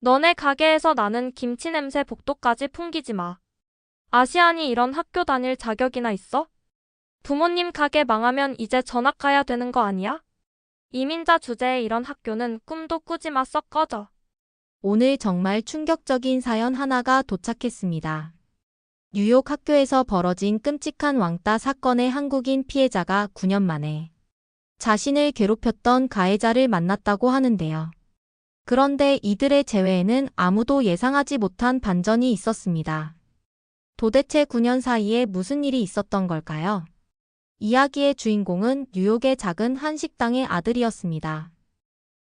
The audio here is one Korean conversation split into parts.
너네 가게에서 나는 김치 냄새 복도까지 풍기지 마. 아시안이 이런 학교 다닐 자격이나 있어? 부모님 가게 망하면 이제 전학 가야 되는 거 아니야? 이민자 주제의 이런 학교는 꿈도 꾸지 마, 썩 꺼져. 오늘 정말 충격적인 사연 하나가 도착했습니다. 뉴욕 학교에서 벌어진 끔찍한 왕따 사건의 한국인 피해자가 9년 만에 자신을 괴롭혔던 가해자를 만났다고 하는데요. 그런데 이들의 재회에는 아무도 예상하지 못한 반전이 있었습니다. 도대체 9년 사이에 무슨 일이 있었던 걸까요? 이야기의 주인공은 뉴욕의 작은 한식당의 아들이었습니다.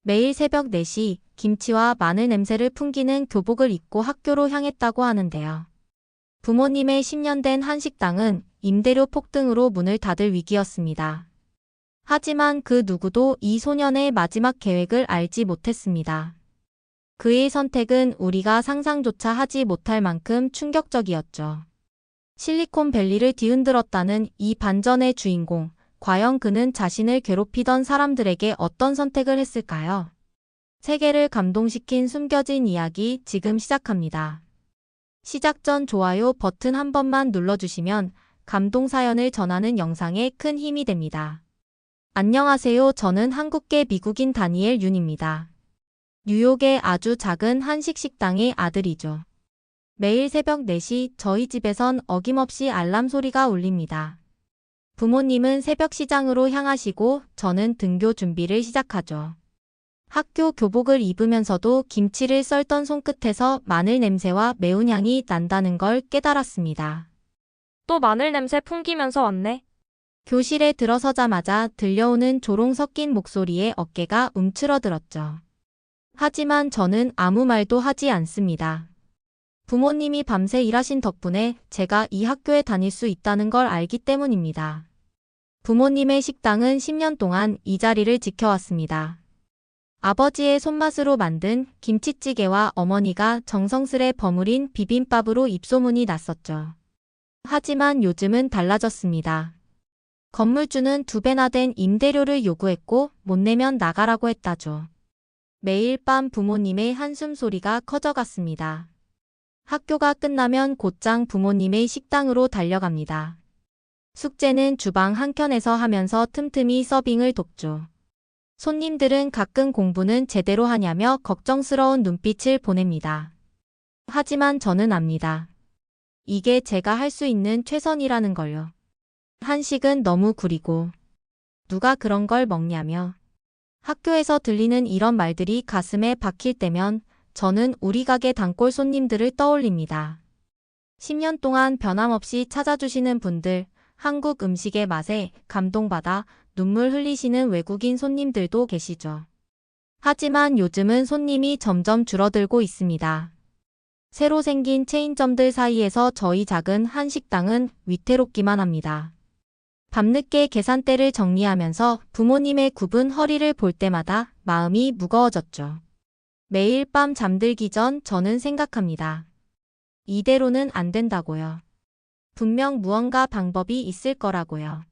매일 새벽 4시 김치와 마늘 냄새를 풍기는 교복을 입고 학교로 향했다고 하는데요. 부모님의 10년 된 한식당은 임대료 폭등으로 문을 닫을 위기였습니다. 하지만 그 누구도 이 소년의 마지막 계획을 알지 못했습니다. 그의 선택은 우리가 상상조차 하지 못할 만큼 충격적이었죠. 실리콘밸리를 뒤흔들었다는 이 반전의 주인공, 과연 그는 자신을 괴롭히던 사람들에게 어떤 선택을 했을까요? 세계를 감동시킨 숨겨진 이야기 지금 시작합니다. 시작 전 좋아요 버튼 한 번만 눌러주시면 감동 사연을 전하는 영상에 큰 힘이 됩니다. 안녕하세요. 저는 한국계 미국인 다니엘 윤입니다. 뉴욕의 아주 작은 한식 식당의 아들이죠. 매일 새벽 4시 저희 집에선 어김없이 알람 소리가 울립니다. 부모님은 새벽 시장으로 향하시고 저는 등교 준비를 시작하죠. 학교 교복을 입으면서도 김치를 썰던 손끝에서 마늘 냄새와 매운 향이 난다는 걸 깨달았습니다. 또 마늘 냄새 풍기면서 왔네. 교실에 들어서자마자 들려오는 조롱 섞인 목소리에 어깨가 움츠러들었죠. 하지만 저는 아무 말도 하지 않습니다. 부모님이 밤새 일하신 덕분에 제가 이 학교에 다닐 수 있다는 걸 알기 때문입니다. 부모님의 식당은 10년 동안 이 자리를 지켜왔습니다. 아버지의 손맛으로 만든 김치찌개와 어머니가 정성스레 버무린 비빔밥으로 입소문이 났었죠. 하지만 요즘은 달라졌습니다. 건물주는 2배나 된 임대료를 요구했고 못 내면 나가라고 했다죠. 매일 밤 부모님의 한숨 소리가 커져갔습니다. 학교가 끝나면 곧장 부모님의 식당으로 달려갑니다. 숙제는 주방 한켠에서 하면서 틈틈이 서빙을 돕죠. 손님들은 가끔 공부는 제대로 하냐며 걱정스러운 눈빛을 보냅니다. 하지만 저는 압니다. 이게 제가 할 수 있는 최선이라는 걸요. 한식은 너무 구리고 누가 그런 걸 먹냐며. 학교에서 들리는 이런 말들이 가슴에 박힐 때면 저는 우리 가게 단골 손님들을 떠올립니다. 10년 동안 변함없이 찾아주시는 분들, 한국 음식의 맛에 감동받아 눈물 흘리시는 외국인 손님들도 계시죠. 하지만 요즘은 손님이 점점 줄어들고 있습니다. 새로 생긴 체인점들 사이에서 저희 작은 한식당은 위태롭기만 합니다. 밤늦게 계산대를 정리하면서 부모님의 굽은 허리를 볼 때마다 마음이 무거워졌죠. 매일 밤 잠들기 전 저는 생각합니다. 이대로는 안 된다고요. 분명 무언가 방법이 있을 거라고요.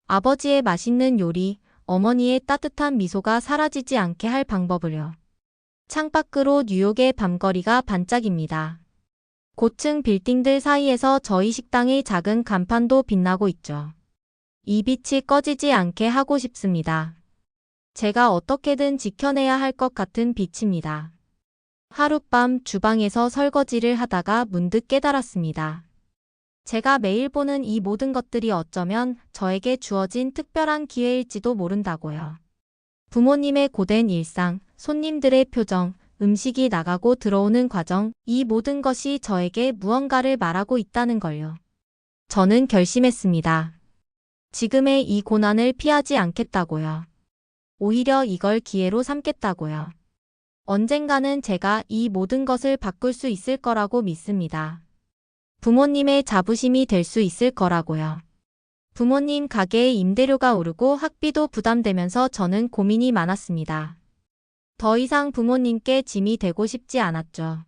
아버지의 맛있는 요리, 어머니의 따뜻한 미소가 사라지지 않게 할 방법을요. 창밖으로 뉴욕의 밤거리가 반짝입니다. 고층 빌딩들 사이에서 저희 식당의 작은 간판도 빛나고 있죠. 이 빛이 꺼지지 않게 하고 싶습니다. 제가 어떻게든 지켜내야 할 것 같은 빛입니다. 하룻밤 주방에서 설거지를 하다가 문득 깨달았습니다. 제가 매일 보는 이 모든 것들이 어쩌면 저에게 주어진 특별한 기회일지도 모른다고요. 부모님의 고된 일상, 손님들의 표정, 음식이 나가고 들어오는 과정, 이 모든 것이 저에게 무언가를 말하고 있다는 걸요. 저는 결심했습니다. 지금의 이 고난을 피하지 않겠다고요. 오히려 이걸 기회로 삼겠다고요. 언젠가는 제가 이 모든 것을 바꿀 수 있을 거라고 믿습니다. 부모님의 자부심이 될 수 있을 거라고요. 부모님 가게의 임대료가 오르고 학비도 부담되면서 저는 고민이 많았습니다. 더 이상 부모님께 짐이 되고 싶지 않았죠.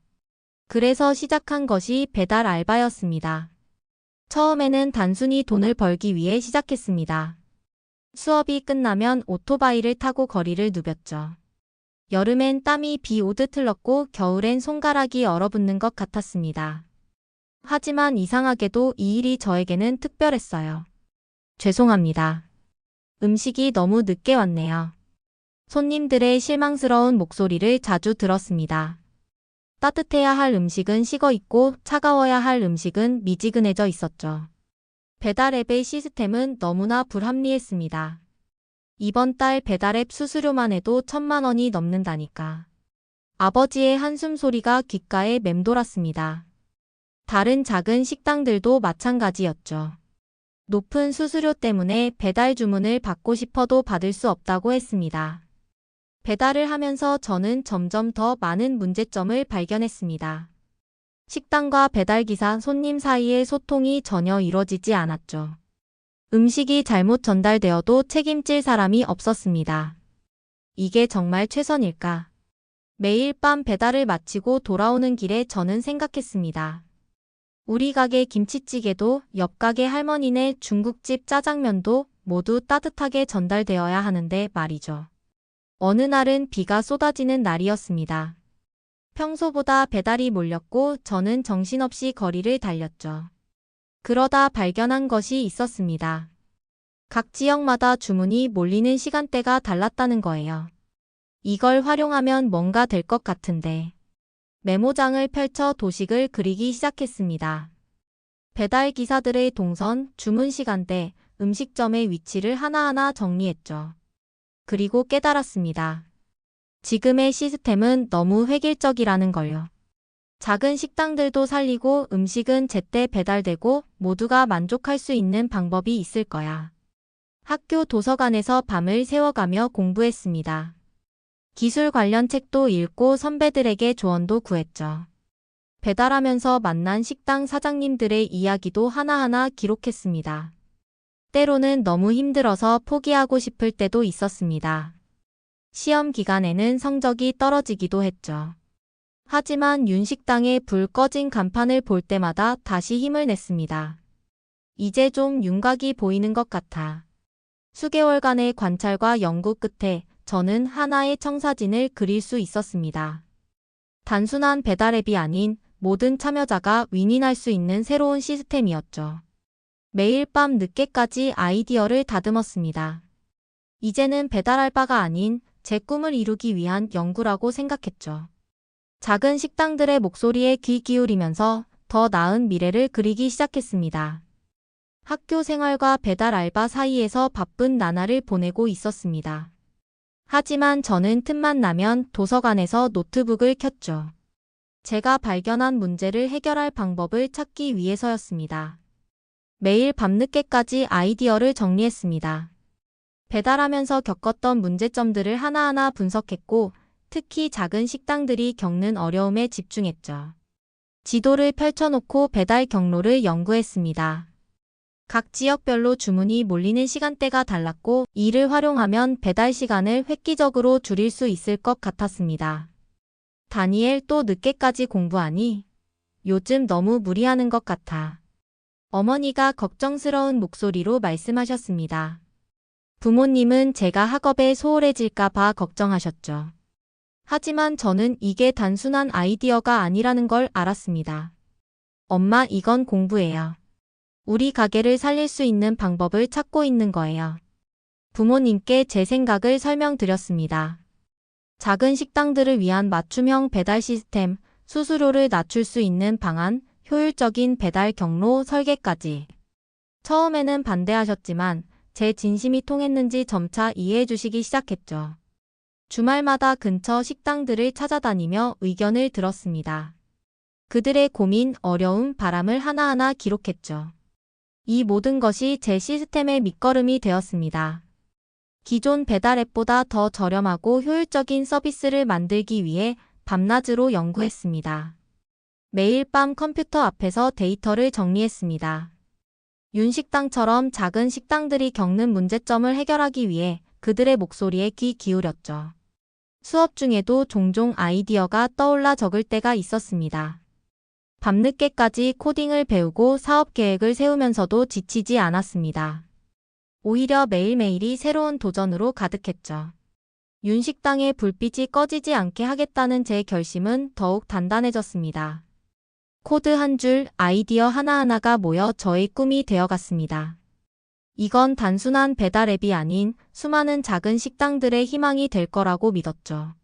그래서 시작한 것이 배달 알바였습니다. 처음에는 단순히 돈을 벌기 위해 시작했습니다. 수업이 끝나면 오토바이를 타고 거리를 누볐죠. 여름엔 땀이 비 오듯 흘렀고 겨울엔 손가락이 얼어붙는 것 같았습니다. 하지만 이상하게도 이 일이 저에게는 특별했어요. 죄송합니다. 음식이 너무 늦게 왔네요. 손님들의 실망스러운 목소리를 자주 들었습니다. 따뜻해야 할 음식은 식어 있고 차가워야 할 음식은 미지근해져 있었죠. 배달 앱의 시스템은 너무나 불합리했습니다. 이번 달 배달 앱 수수료만 해도 1,000만 원이 넘는다니까. 아버지의 한숨 소리가 귓가에 맴돌았습니다. 다른 작은 식당들도 마찬가지였죠. 높은 수수료 때문에 배달 주문을 받고 싶어도 받을 수 없다고 했습니다. 배달을 하면서 저는 점점 더 많은 문제점을 발견했습니다. 식당과 배달기사, 손님 사이의 소통이 전혀 이루어지지 않았죠. 음식이 잘못 전달되어도 책임질 사람이 없었습니다. 이게 정말 최선일까? 매일 밤 배달을 마치고 돌아오는 길에 저는 생각했습니다. 우리 가게 김치찌개도 옆 가게 할머니네 중국집 짜장면도 모두 따뜻하게 전달되어야 하는데 말이죠. 어느 날은 비가 쏟아지는 날이었습니다. 평소보다 배달이 몰렸고 저는 정신없이 거리를 달렸죠. 그러다 발견한 것이 있었습니다. 각 지역마다 주문이 몰리는 시간대가 달랐다는 거예요. 이걸 활용하면 뭔가 될 것 같은데. 메모장을 펼쳐 도식을 그리기 시작했습니다. 배달 기사들의 동선, 주문 시간대, 음식점의 위치를 하나하나 정리했죠. 그리고 깨달았습니다. 지금의 시스템은 너무 획일적이라는 걸요. 작은 식당들도 살리고 음식은 제때 배달되고 모두가 만족할 수 있는 방법이 있을 거야. 학교 도서관에서 밤을 새워가며 공부했습니다. 기술 관련 책도 읽고 선배들에게 조언도 구했죠. 배달하면서 만난 식당 사장님들의 이야기도 하나하나 기록했습니다. 때로는 너무 힘들어서 포기하고 싶을 때도 있었습니다. 시험 기간에는 성적이 떨어지기도 했죠. 하지만 윤식당의 불 꺼진 간판을 볼 때마다 다시 힘을 냈습니다. 이제 좀 윤곽이 보이는 것 같아. 수개월간의 관찰과 연구 끝에 저는 하나의 청사진을 그릴 수 있었습니다. 단순한 배달 앱이 아닌 모든 참여자가 윈윈할 수 있는 새로운 시스템이었죠. 매일 밤 늦게까지 아이디어를 다듬었습니다. 이제는 배달 알바가 아닌 제 꿈을 이루기 위한 연구라고 생각했죠. 작은 식당들의 목소리에 귀 기울이면서 더 나은 미래를 그리기 시작했습니다. 학교 생활과 배달 알바 사이에서 바쁜 나날을 보내고 있었습니다. 하지만 저는 틈만 나면 도서관에서 노트북을 켰죠. 제가 발견한 문제를 해결할 방법을 찾기 위해서였습니다. 매일 밤늦게까지 아이디어를 정리했습니다. 배달하면서 겪었던 문제점들을 하나하나 분석했고, 특히 작은 식당들이 겪는 어려움에 집중했죠. 지도를 펼쳐놓고 배달 경로를 연구했습니다. 각 지역별로 주문이 몰리는 시간대가 달랐고 이를 활용하면 배달 시간을 획기적으로 줄일 수 있을 것 같았습니다. 다니엘 또 늦게까지 공부하니? 요즘 너무 무리하는 것 같아. 어머니가 걱정스러운 목소리로 말씀하셨습니다. 부모님은 제가 학업에 소홀해질까 봐 걱정하셨죠. 하지만 저는 이게 단순한 아이디어가 아니라는 걸 알았습니다. 엄마, 이건 공부예요. 우리 가게를 살릴 수 있는 방법을 찾고 있는 거예요. 부모님께 제 생각을 설명드렸습니다. 작은 식당들을 위한 맞춤형 배달 시스템, 수수료를 낮출 수 있는 방안, 효율적인 배달 경로 설계까지. 처음에는 반대하셨지만 제 진심이 통했는지 점차 이해해 주시기 시작했죠. 주말마다 근처 식당들을 찾아다니며 의견을 들었습니다. 그들의 고민, 어려움, 바람을 하나하나 기록했죠. 이 모든 것이 제 시스템의 밑거름이 되었습니다. 기존 배달 앱보다 더 저렴하고 효율적인 서비스를 만들기 위해 밤낮으로 연구했습니다. 매일 밤 컴퓨터 앞에서 데이터를 정리했습니다. 윤식당처럼 작은 식당들이 겪는 문제점을 해결하기 위해 그들의 목소리에 귀 기울였죠. 수업 중에도 종종 아이디어가 떠올라 적을 때가 있었습니다. 밤늦게까지 코딩을 배우고 사업 계획을 세우면서도 지치지 않았습니다. 오히려 매일매일이 새로운 도전으로 가득했죠. 윤식당의 불빛이 꺼지지 않게 하겠다는 제 결심은 더욱 단단해졌습니다. 코드 한 줄, 아이디어 하나하나가 모여 저의 꿈이 되어갔습니다. 이건 단순한 배달 앱이 아닌 수많은 작은 식당들의 희망이 될 거라고 믿었죠.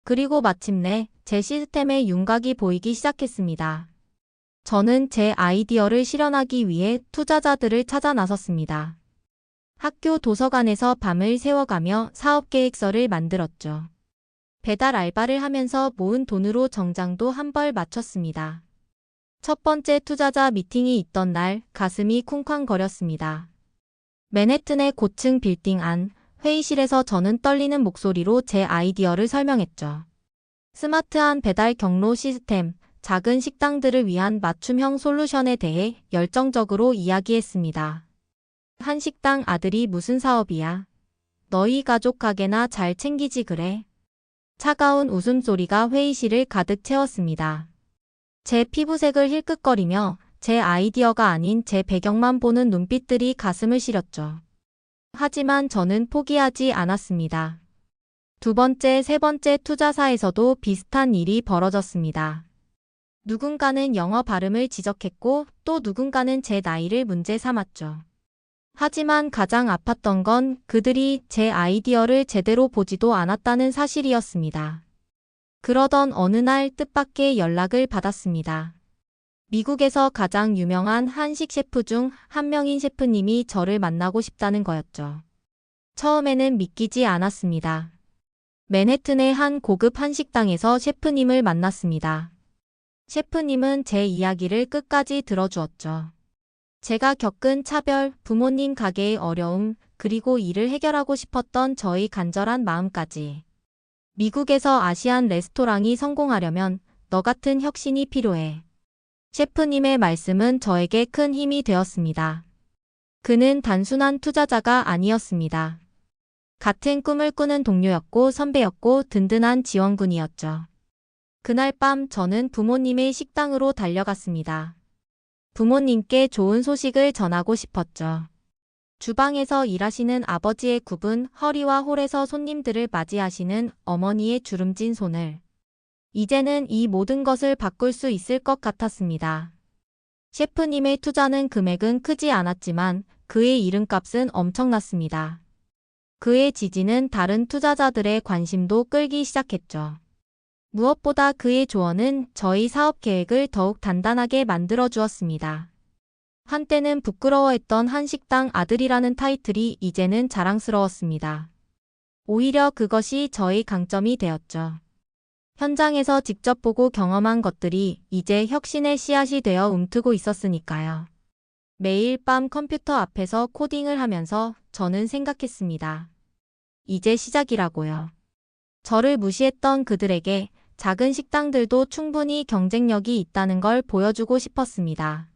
그리고 마침내 제 시스템의 윤곽이 보이기 시작했습니다. 저는 제 아이디어를 실현하기 위해 투자자들을 찾아 나섰습니다. 학교 도서관에서 밤을 새워가며 사업계획서를 만들었죠. 배달 알바를 하면서 모은 돈으로 정장도 한 벌 맞췄습니다. 첫 번째 투자자 미팅이 있던 날 가슴이 쿵쾅거렸습니다. 맨해튼의 고층 빌딩 안 회의실에서 저는 떨리는 목소리로 제 아이디어를 설명했죠. 스마트한 배달 경로 시스템, 작은 식당들을 위한 맞춤형 솔루션에 대해 열정적으로 이야기했습니다. 한식당 아들이 무슨 사업이야? 너희 가족 가게나 잘 챙기지 그래? 차가운 웃음소리가 회의실을 가득 채웠습니다. 제 피부색을 힐끗거리며 제 아이디어가 아닌 제 배경만 보는 눈빛들이 가슴을 시렸죠. 하지만 저는 포기하지 않았습니다. 두 번째, 세 번째 투자사에서도 비슷한 일이 벌어졌습니다. 누군가는 영어 발음을 지적했고 또 누군가는 제 나이를 문제 삼았죠. 하지만 가장 아팠던 건 그들이 제 아이디어를 제대로 보지도 않았다는 사실이었습니다. 그러던 어느 날 뜻밖의 연락을 받았습니다. 미국에서 가장 유명한 한식 셰프 중 한 명인 셰프님이 저를 만나고 싶다는 거였죠. 처음에는 믿기지 않았습니다. 맨해튼의 한 고급 한식당에서 셰프님을 만났습니다. 셰프님은 제 이야기를 끝까지 들어주었죠. 제가 겪은 차별, 부모님 가게의 어려움, 그리고 이를 해결하고 싶었던 저의 간절한 마음까지. 미국에서 아시안 레스토랑이 성공하려면 너 같은 혁신이 필요해. 셰프님의 말씀은 저에게 큰 힘이 되었습니다. 그는 단순한 투자자가 아니었습니다. 같은 꿈을 꾸는 동료였고 선배였고 든든한 지원군이었죠. 그날 밤 저는 부모님의 식당으로 달려갔습니다. 부모님께 좋은 소식을 전하고 싶었죠. 주방에서 일하시는 아버지의 굽은 허리와 홀에서 손님들을 맞이하시는 어머니의 주름진 손을. 이제는 이 모든 것을 바꿀 수 있을 것 같았습니다. 셰프님의 투자는 금액은 크지 않았지만 그의 이름값은 엄청났습니다. 그의 지지는 다른 투자자들의 관심도 끌기 시작했죠. 무엇보다 그의 조언은 저희 사업 계획을 더욱 단단하게 만들어 주었습니다. 한때는 부끄러워했던 한식당 아들이라는 타이틀이 이제는 자랑스러웠습니다. 오히려 그것이 저의 강점이 되었죠. 현장에서 직접 보고 경험한 것들이 이제 혁신의 씨앗이 되어 움트고 있었으니까요. 매일 밤 컴퓨터 앞에서 코딩을 하면서 저는 생각했습니다. 이제 시작이라고요. 저를 무시했던 그들에게 작은 식당들도 충분히 경쟁력이 있다는 걸 보여주고 싶었습니다.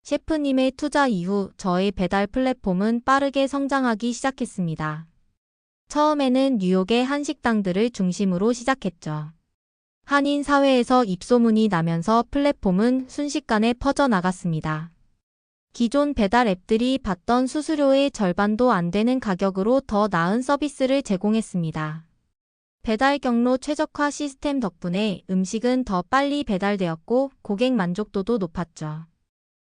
셰프님의 투자 이후 저의 배달 플랫폼은 빠르게 성장하기 시작했습니다. 처음에는 뉴욕의 한식당들을 중심으로 시작했죠. 한인 사회에서 입소문이 나면서 플랫폼은 순식간에 퍼져나갔습니다. 기존 배달 앱들이 받던 수수료의 절반도 안 되는 가격으로 더 나은 서비스를 제공했습니다. 배달 경로 최적화 시스템 덕분에 음식은 더 빨리 배달되었고 고객 만족도도 높았죠.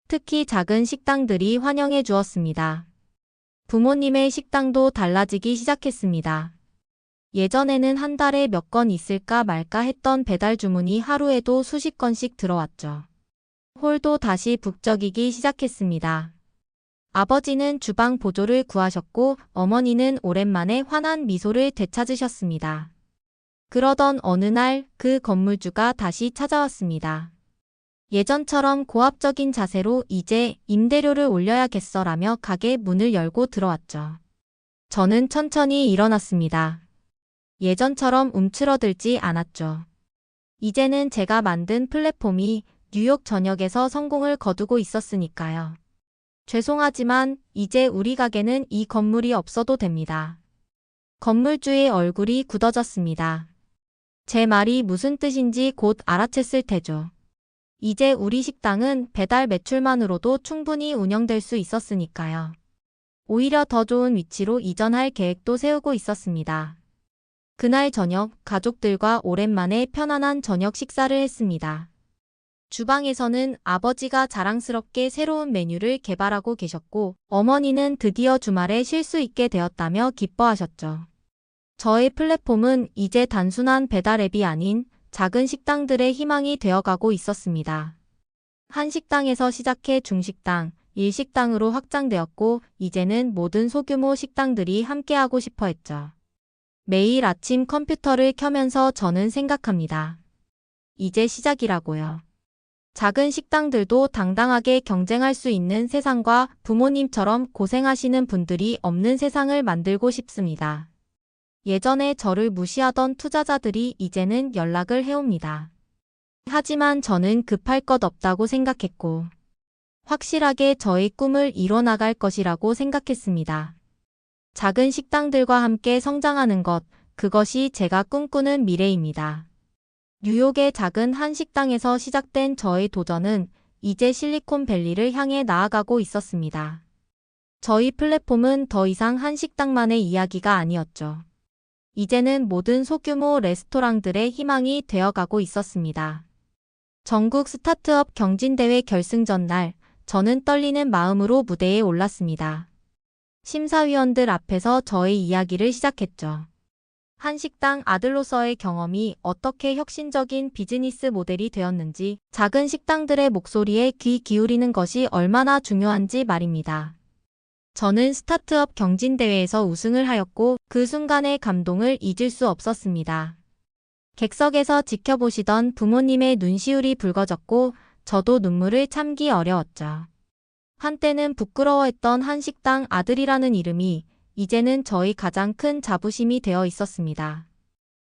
특히 작은 식당들이 환영해 주었습니다. 부모님의 식당도 달라지기 시작했습니다. 예전에는 한 달에 몇 건 있을까 말까 했던 배달 주문이 하루에도 수십 건씩 들어왔죠. 홀도 다시 북적이기 시작했습니다. 아버지는 주방 보조를 구하셨고 어머니는 오랜만에 환한 미소를 되찾으셨습니다. 그러던 어느 날 그 건물주가 다시 찾아왔습니다. 예전처럼 고압적인 자세로 이제 임대료를 올려야겠어라며 가게 문을 열고 들어왔죠. 저는 천천히 일어났습니다. 예전처럼 움츠러들지 않았죠. 이제는 제가 만든 플랫폼이 뉴욕 전역에서 성공을 거두고 있었으니까요. 죄송하지만 이제 우리 가게는 이 건물이 없어도 됩니다. 건물주의 얼굴이 굳어졌습니다. 제 말이 무슨 뜻인지 곧 알아챘을 테죠. 이제 우리 식당은 배달 매출만으로도 충분히 운영될 수 있었으니까요. 오히려 더 좋은 위치로 이전할 계획도 세우고 있었습니다. 그날 저녁 가족들과 오랜만에 편안한 저녁 식사를 했습니다. 주방에서는 아버지가 자랑스럽게 새로운 메뉴를 개발하고 계셨고 어머니는 드디어 주말에 쉴 수 있게 되었다며 기뻐하셨죠. 저의 플랫폼은 이제 단순한 배달 앱이 아닌 작은 식당들의 희망이 되어가고 있었습니다. 한 식당에서 시작해 중식당, 일식당으로 확장되었고 이제는 모든 소규모 식당들이 함께하고 싶어 했죠. 매일 아침 컴퓨터를 켜면서 저는 생각합니다. 이제 시작이라고요. 작은 식당들도 당당하게 경쟁할 수 있는 세상과 부모님처럼 고생하시는 분들이 없는 세상을 만들고 싶습니다. 예전에 저를 무시하던 투자자들이 이제는 연락을 해옵니다. 하지만 저는 급할 것 없다고 생각했고, 확실하게 저의 꿈을 이뤄나갈 것이라고 생각했습니다. 작은 식당들과 함께 성장하는 것, 그것이 제가 꿈꾸는 미래입니다. 뉴욕의 작은 한 식당에서 시작된 저의 도전은 이제 실리콘밸리를 향해 나아가고 있었습니다. 저희 플랫폼은 더 이상 한 식당만의 이야기가 아니었죠. 이제는 모든 소규모 레스토랑들의 희망이 되어가고 있었습니다. 전국 스타트업 경진대회 결승전 날, 저는 떨리는 마음으로 무대에 올랐습니다. 심사위원들 앞에서 저의 이야기를 시작했죠. 한식당 아들로서의 경험이 어떻게 혁신적인 비즈니스 모델이 되었는지, 작은 식당들의 목소리에 귀 기울이는 것이 얼마나 중요한지 말입니다. 저는 스타트업 경진대회에서 우승을 하였고 그 순간의 감동을 잊을 수 없었습니다. 객석에서 지켜보시던 부모님의 눈시울이 붉어졌고 저도 눈물을 참기 어려웠죠. 한때는 부끄러워했던 한식당 아들이라는 이름이 이제는 저희 가장 큰 자부심이 되어 있었습니다.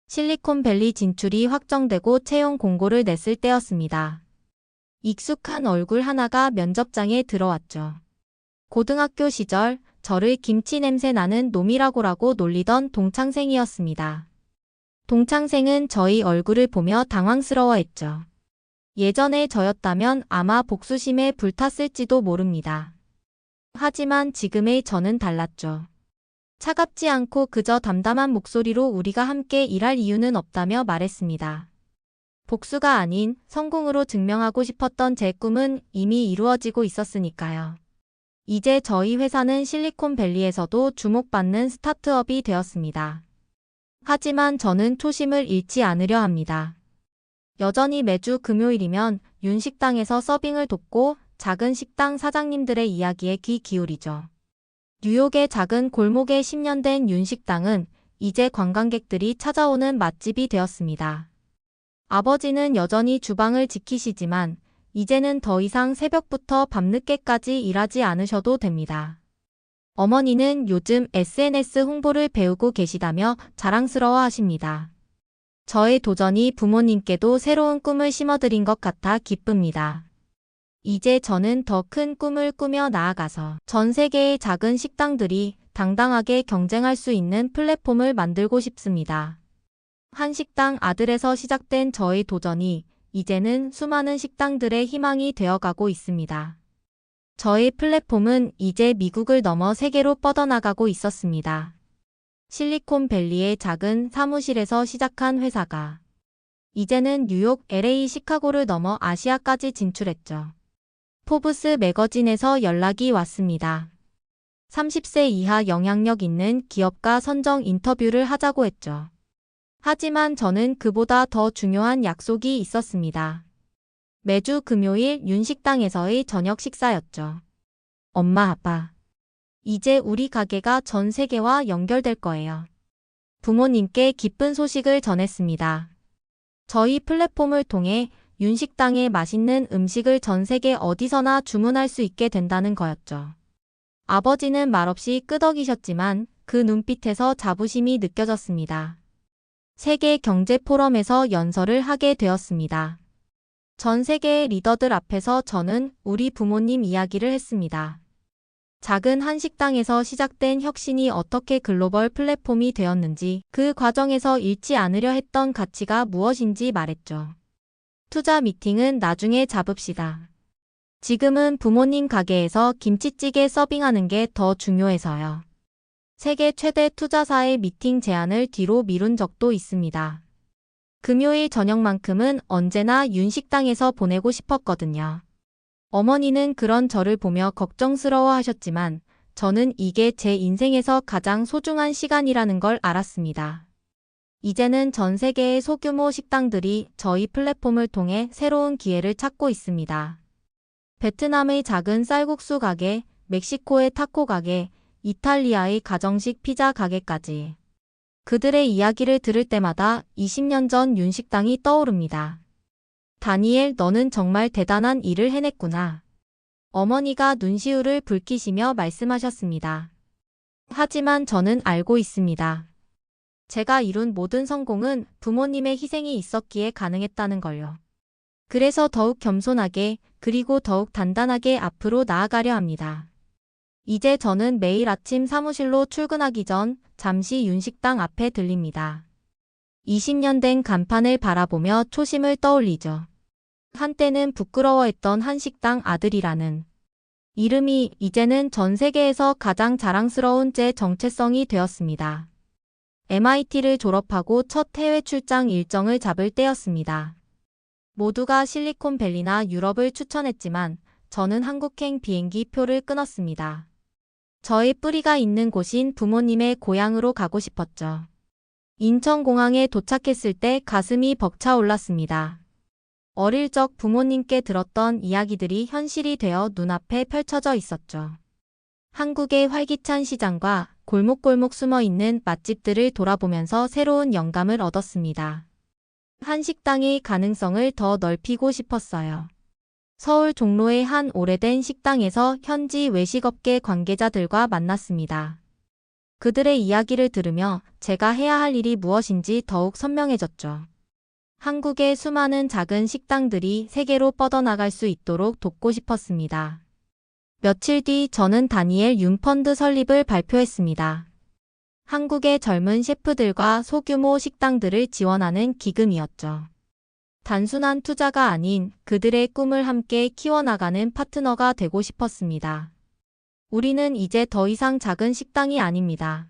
실리콘밸리 진출이 확정되고 채용 공고를 냈을 때였습니다. 익숙한 얼굴 하나가 면접장에 들어왔죠. 고등학교 시절 저를 김치 냄새 나는 놈이라고라고 놀리던 동창생이었습니다. 동창생은 저희 얼굴을 보며 당황스러워했죠. 예전에 저였다면 아마 복수심에 불탔을지도 모릅니다. 하지만 지금의 저는 달랐죠. 차갑지 않고 그저 담담한 목소리로 우리가 함께 일할 이유는 없다며 말했습니다. 복수가 아닌 성공으로 증명하고 싶었던 제 꿈은 이미 이루어지고 있었으니까요. 이제 저희 회사는 실리콘밸리에서도 주목받는 스타트업이 되었습니다. 하지만 저는 초심을 잃지 않으려 합니다. 여전히 매주 금요일이면 윤식당에서 서빙을 돕고 작은 식당 사장님들의 이야기에 귀 기울이죠. 뉴욕의 작은 골목에 10년 된 윤식당은 이제 관광객들이 찾아오는 맛집이 되었습니다. 아버지는 여전히 주방을 지키시지만 이제는 더 이상 새벽부터 밤늦게까지 일하지 않으셔도 됩니다. 어머니는 요즘 SNS 홍보를 배우고 계시다며 자랑스러워 하십니다. 저의 도전이 부모님께도 새로운 꿈을 심어드린 것 같아 기쁩니다. 이제 저는 더 큰 꿈을 꾸며 나아가서 전 세계의 작은 식당들이 당당하게 경쟁할 수 있는 플랫폼을 만들고 싶습니다. 한식당 아들에서 시작된 저의 도전이 이제는 수많은 식당들의 희망이 되어가고 있습니다. 저의 플랫폼은 이제 미국을 넘어 세계로 뻗어나가고 있었습니다. 실리콘밸리의 작은 사무실에서 시작한 회사가 이제는 뉴욕, LA, 시카고를 넘어 아시아까지 진출했죠. 포브스 매거진에서 연락이 왔습니다. 30세 이하 영향력 있는 기업가 선정 인터뷰를 하자고 했죠. 하지만 저는 그보다 더 중요한 약속이 있었습니다. 매주 금요일 윤식당에서의 저녁 식사였죠. 엄마, 아빠. 이제 우리 가게가 전 세계와 연결될 거예요. 부모님께 기쁜 소식을 전했습니다. 저희 플랫폼을 통해 윤식당의 맛있는 음식을 전 세계 어디서나 주문할 수 있게 된다는 거였죠. 아버지는 말없이 끄덕이셨지만 그 눈빛에서 자부심이 느껴졌습니다. 세계 경제 포럼에서 연설을 하게 되었습니다. 전 세계의 리더들 앞에서 저는 우리 부모님 이야기를 했습니다. 작은 한식당에서 시작된 혁신이 어떻게 글로벌 플랫폼이 되었는지, 그 과정에서 잃지 않으려 했던 가치가 무엇인지 말했죠. 투자 미팅은 나중에 잡읍시다. 지금은 부모님 가게에서 김치찌개 서빙하는 게 더 중요해서요. 세계 최대 투자사의 미팅 제안을 뒤로 미룬 적도 있습니다. 금요일 저녁만큼은 언제나 윤식당에서 보내고 싶었거든요. 어머니는 그런 저를 보며 걱정스러워 하셨지만 저는 이게 제 인생에서 가장 소중한 시간이라는 걸 알았습니다. 이제는 전 세계의 소규모 식당들이 저희 플랫폼을 통해 새로운 기회를 찾고 있습니다. 베트남의 작은 쌀국수 가게, 멕시코의 타코 가게, 이탈리아의 가정식 피자 가게까지. 그들의 이야기를 들을 때마다 20년 전 윤식당이 떠오릅니다. 다니엘, 너는 정말 대단한 일을 해냈구나. 어머니가 눈시울을 붉히시며 말씀하셨습니다. 하지만 저는 알고 있습니다. 제가 이룬 모든 성공은 부모님의 희생이 있었기에 가능했다는 걸요. 그래서 더욱 겸손하게 그리고 더욱 단단하게 앞으로 나아가려 합니다. 이제 저는 매일 아침 사무실로 출근하기 전 잠시 윤식당 앞에 들립니다. 20년 된 간판을 바라보며 초심을 떠올리죠. 한때는 부끄러워했던 한식당 아들이라는 이름이 이제는 전 세계에서 가장 자랑스러운 제 정체성이 되었습니다. MIT를 졸업하고 첫 해외 출장 일정을 잡을 때였습니다. 모두가 실리콘밸리나 유럽을 추천했지만 저는 한국행 비행기 표를 끊었습니다. 저의 뿌리가 있는 곳인 부모님의 고향으로 가고 싶었죠. 인천공항에 도착했을 때 가슴이 벅차올랐습니다. 어릴 적 부모님께 들었던 이야기들이 현실이 되어 눈앞에 펼쳐져 있었죠. 한국의 활기찬 시장과 골목골목 숨어있는 맛집들을 돌아보면서 새로운 영감을 얻었습니다. 한식당의 가능성을 더 넓히고 싶었어요. 서울 종로의 한 오래된 식당에서 현지 외식업계 관계자들과 만났습니다. 그들의 이야기를 들으며 제가 해야 할 일이 무엇인지 더욱 선명해졌죠. 한국의 수많은 작은 식당들이 세계로 뻗어나갈 수 있도록 돕고 싶었습니다. 며칠 뒤 저는 다니엘 윤 펀드 설립을 발표했습니다. 한국의 젊은 셰프들과 소규모 식당들을 지원하는 기금이었죠. 단순한 투자가 아닌 그들의 꿈을 함께 키워나가는 파트너가 되고 싶었습니다. 우리는 이제 더 이상 작은 식당이 아닙니다.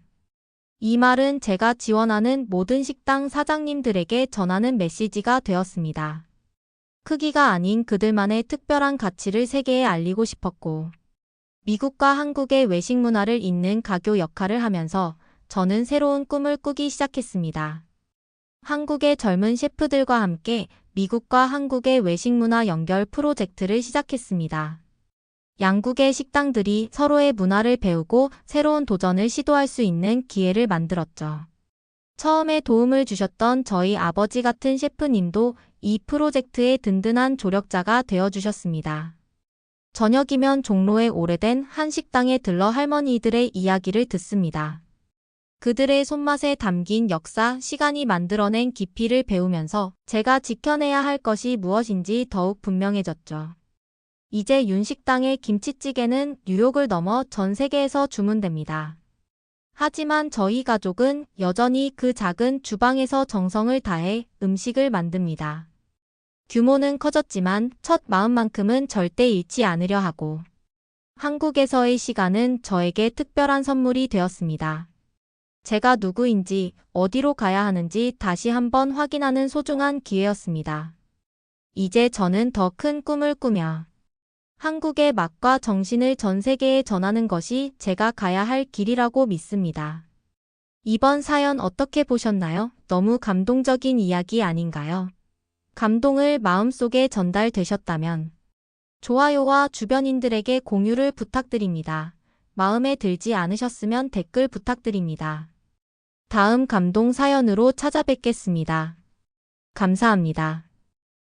이 말은 제가 지원하는 모든 식당 사장님들에게 전하는 메시지가 되었습니다. 크기가 아닌 그들만의 특별한 가치를 세계에 알리고 싶었고, 미국과 한국의 외식 문화를 잇는 가교 역할을 하면서 저는 새로운 꿈을 꾸기 시작했습니다. 한국의 젊은 셰프들과 함께 미국과 한국의 외식 문화 연결 프로젝트를 시작했습니다. 양국의 식당들이 서로의 문화를 배우고 새로운 도전을 시도할 수 있는 기회를 만들었죠. 처음에 도움을 주셨던 저희 아버지 같은 셰프님도 이 프로젝트의 든든한 조력자가 되어주셨습니다. 저녁이면 종로의 오래된 한식당에 들러 할머니들의 이야기를 듣습니다. 그들의 손맛에 담긴 역사, 시간이 만들어낸 깊이를 배우면서 제가 지켜내야 할 것이 무엇인지 더욱 분명해졌죠. 이제 윤식당의 김치찌개는 뉴욕을 넘어 전 세계에서 주문됩니다. 하지만 저희 가족은 여전히 그 작은 주방에서 정성을 다해 음식을 만듭니다. 규모는 커졌지만 첫 마음만큼은 절대 잃지 않으려 하고, 한국에서의 시간은 저에게 특별한 선물이 되었습니다. 제가 누구인지, 어디로 가야 하는지 다시 한번 확인하는 소중한 기회였습니다. 이제 저는 더 큰 꿈을 꾸며 한국의 맛과 정신을 전 세계에 전하는 것이 제가 가야 할 길이라고 믿습니다. 이번 사연 어떻게 보셨나요? 너무 감동적인 이야기 아닌가요? 감동을 마음속에 전달되셨다면 좋아요와 주변인들에게 공유를 부탁드립니다. 마음에 들지 않으셨으면 댓글 부탁드립니다. 다음 감동 사연으로 찾아뵙겠습니다. 감사합니다.